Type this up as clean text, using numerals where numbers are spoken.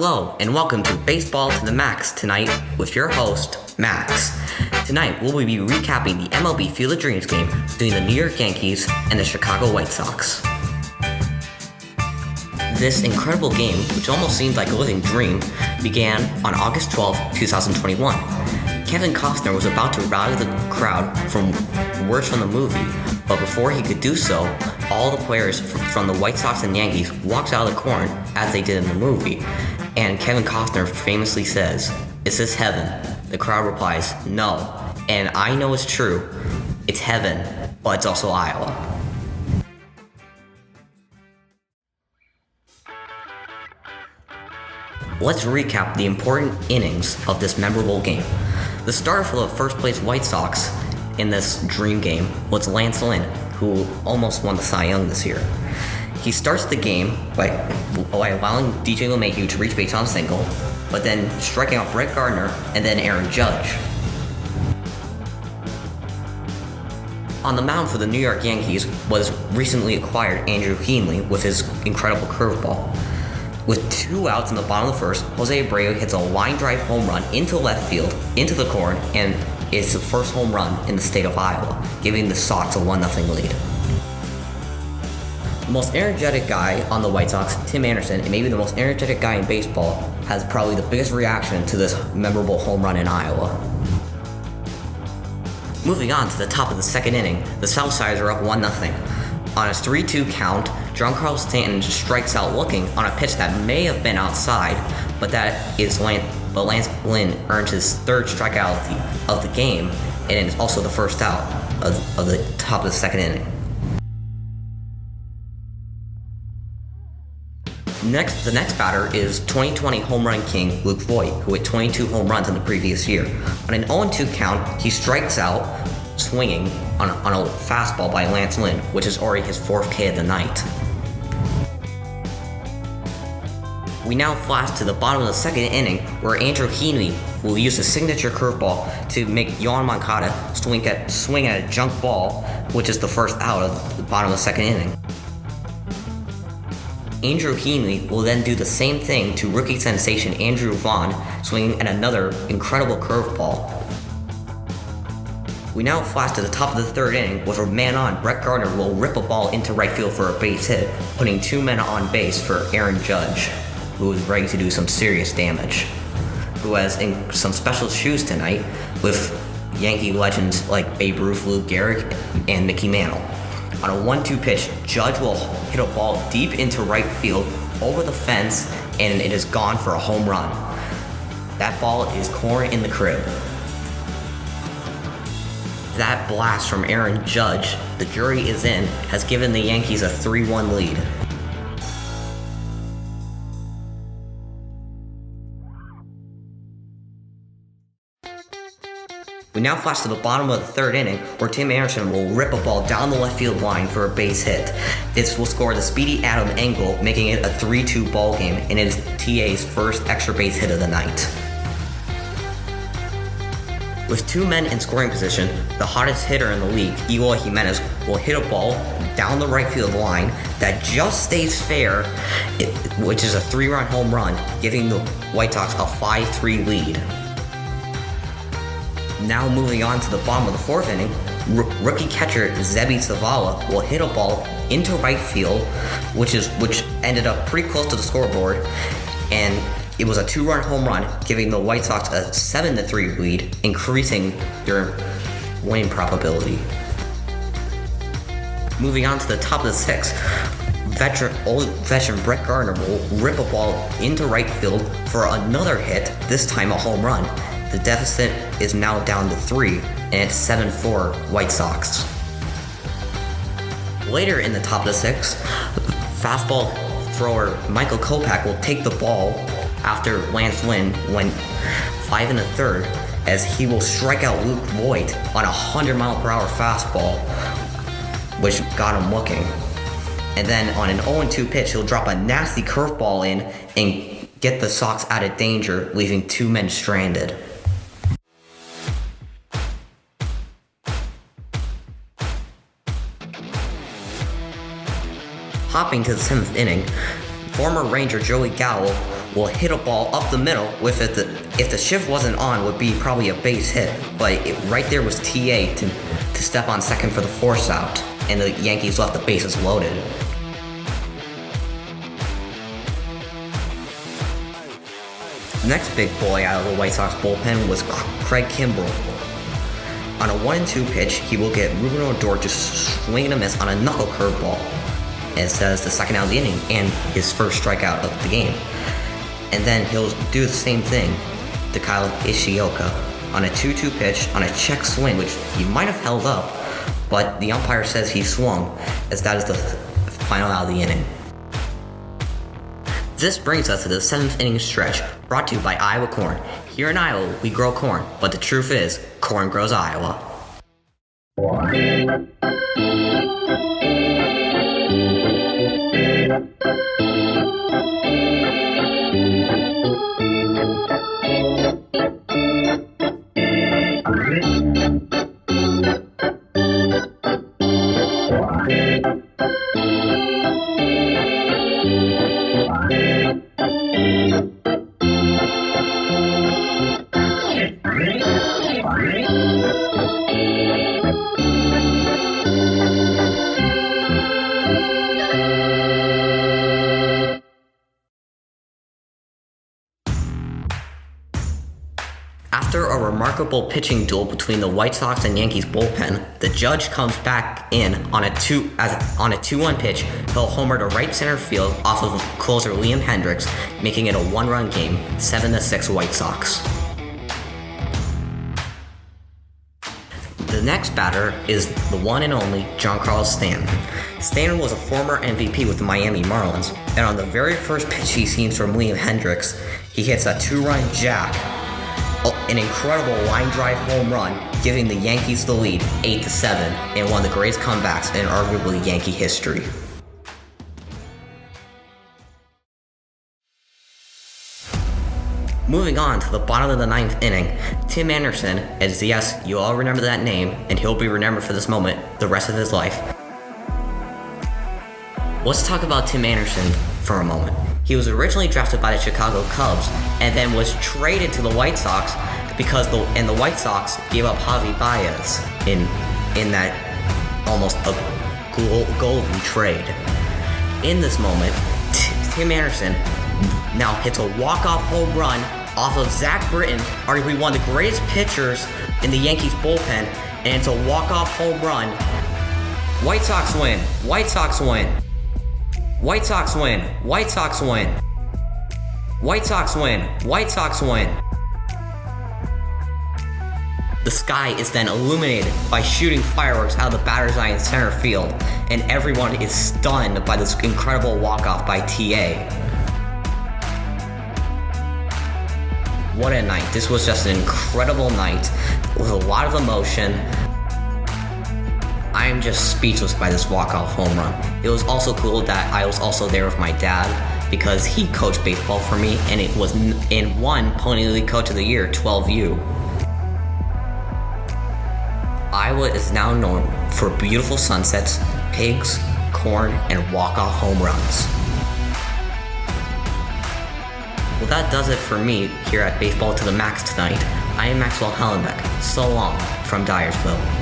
Hello, and welcome to Baseball to the Max tonight with your host, Max. Tonight, we'll be recapping the MLB Field of Dreams game between the New York Yankees and the Chicago White Sox. This incredible game, which almost seemed like a living dream, began on August 12, 2021. Kevin Costner was about to rally the crowd from words from the movie, but before he could do so, all the players from the White Sox and Yankees walked out of the corn as they did in the movie, and Kevin Costner famously says, "Is this heaven?" The crowd replies, "No." And I know it's true. It's heaven, but it's also Iowa. Let's recap the important innings of this memorable game. The starter for the first place White Sox in this dream game was Lance Lynn, who almost won the Cy Young this year. He starts the game by allowing DJ LeMahieu to reach base on a single, but then striking out Brett Gardner and then Aaron Judge. On the mound for the New York Yankees was recently acquired Andrew Heaney with his incredible curveball. With 2 outs in the bottom of the first, Jose Abreu hits a line drive home run into left field, into the corn, and it's the first home run in the state of Iowa, giving the Sox a 1-0 lead. The most energetic guy on the White Sox, Tim Anderson, and maybe the most energetic guy in baseball, has probably the biggest reaction to this memorable home run in Iowa. Moving on to the top of the second inning, the Southsiders are up 1-0. On a 3-2 count, Giancarlo Stanton strikes out looking on a pitch that may have been outside, but Lance Lynn earned his third strikeout of the game, and it's also the first out of the top of the second inning. The next batter is 2020 home run king Luke Voit, who hit 22 home runs in the previous year. On an 0-2 count, he strikes out swinging on a fastball by Lance Lynn, which is already his 4th K of the night. We now flash to the bottom of the second inning, where Andrew Heaney will use his signature curveball to make Yoan Moncada swing at a junk ball, which is the first out of the bottom of the second inning. Andrew Heaney will then do the same thing to rookie sensation Andrew Vaughn, swinging at another incredible curveball. We now flash to the top of the third inning, with a man on, Brett Gardner will rip a ball into right field for a base hit, putting 2 men on base for Aaron Judge, who is ready to do some serious damage, who has in some special shoes tonight with Yankee legends like Babe Ruth, Lou Gehrig, and Mickey Mantle. On a 1-2 pitch, Judge will hit a ball deep into right field, over the fence, and it is gone for a home run. That ball is corn in the crib. That blast from Aaron Judge, the jury is in, has given the Yankees a 3-1 lead. We now flash to the bottom of the third inning, where Tim Anderson will rip a ball down the left field line for a base hit. This will score the speedy Adam Engel, making it a 3-2 ball game, and it is TA's first extra base hit of the night. With 2 men in scoring position, the hottest hitter in the league, Eloy Jimenez, will hit a ball down the right field line that just stays fair, which is a 3-run home run, giving the White Sox a 5-3 lead. Now moving on to the bottom of the fourth inning, rookie catcher Zebi Zavala will hit a ball into right field, which ended up pretty close to the scoreboard, and it was a 2-run home run, giving the White Sox a 7-3 lead, increasing their winning probability. Moving on to the top of the sixth, old veteran Brett Gardner will rip a ball into right field for another hit, this time a home run. The deficit is now down to 3, and it's 7-4 White Sox. Later in the top of the sixth, fastball thrower Michael Kopech will take the ball after Lance Lynn went 5 1/3, as he will strike out Luke Voit on a 100-mile-per-hour fastball, which got him looking. And then on an 0-2 pitch, he'll drop a nasty curveball in and get the Sox out of danger, leaving 2 men stranded. Hopping to the 7th inning, former Ranger Joey Gallo will hit a ball up the middle with it. If the shift wasn't on, would be probably a base hit. But right there was TA to step on second for the force out, and the Yankees left the bases loaded. The next big boy out of the White Sox bullpen was Craig Kimbrell. On a 1-2 pitch, he will get Ruben Odor just swinging a miss on a knuckle curveball. It says the second out of the inning and his first strikeout of the game. And then he'll do the same thing to Kyle Ishioka on a 2-2 pitch on a check swing, which he might have held up, but the umpire says he swung, as that is the final out of the inning. This brings us to the 7th inning stretch, brought to you by Iowa Corn. Here in Iowa, we grow corn, but the truth is, corn grows Iowa. After a remarkable pitching duel between the White Sox and Yankees bullpen, the judge comes back in on a 2-1 pitch. He'll homer to right center field off of closer Liam Hendricks, making it a 1-run game, 7-6 White Sox. The next batter is the one and only Giancarlo Stanton. Stanton was a former MVP with the Miami Marlins, and on the very first pitch he sees from Liam Hendricks, he hits a 2-run jack, an incredible line drive home run, giving the Yankees the lead 8-7 in one of the greatest comebacks in arguably Yankee history. Moving on to the bottom of the 9th inning, Tim Anderson, as yes, you all remember that name, and he'll be remembered for this moment the rest of his life. Let's talk about Tim Anderson for a moment. He was originally drafted by the Chicago Cubs and then was traded to the White Sox because the White Sox gave up Javi Baez in that almost a golden trade. In this moment, Tim Anderson now hits a walk-off home run off of Zach Britton, arguably one of the greatest pitchers in the Yankees bullpen, and it's a walk-off home run. White Sox win. White Sox win. White Sox win. White Sox win. White Sox win. White Sox win. The sky is then illuminated by shooting fireworks out of the batter's eye in center field, and everyone is stunned by this incredible walk-off by TA. What a night. This was just an incredible night with a lot of emotion. I am just speechless by this walk-off home run. It was also cool that I was also there with my dad because he coached baseball for me, and it was in one Pony League Coach of the Year, 12U. Iowa is now known for beautiful sunsets, pigs, corn, and walk-off home runs. Well, that does it for me here at Baseball to the Max tonight. I am Maxwell Hellenbeck. So long from Dyersville.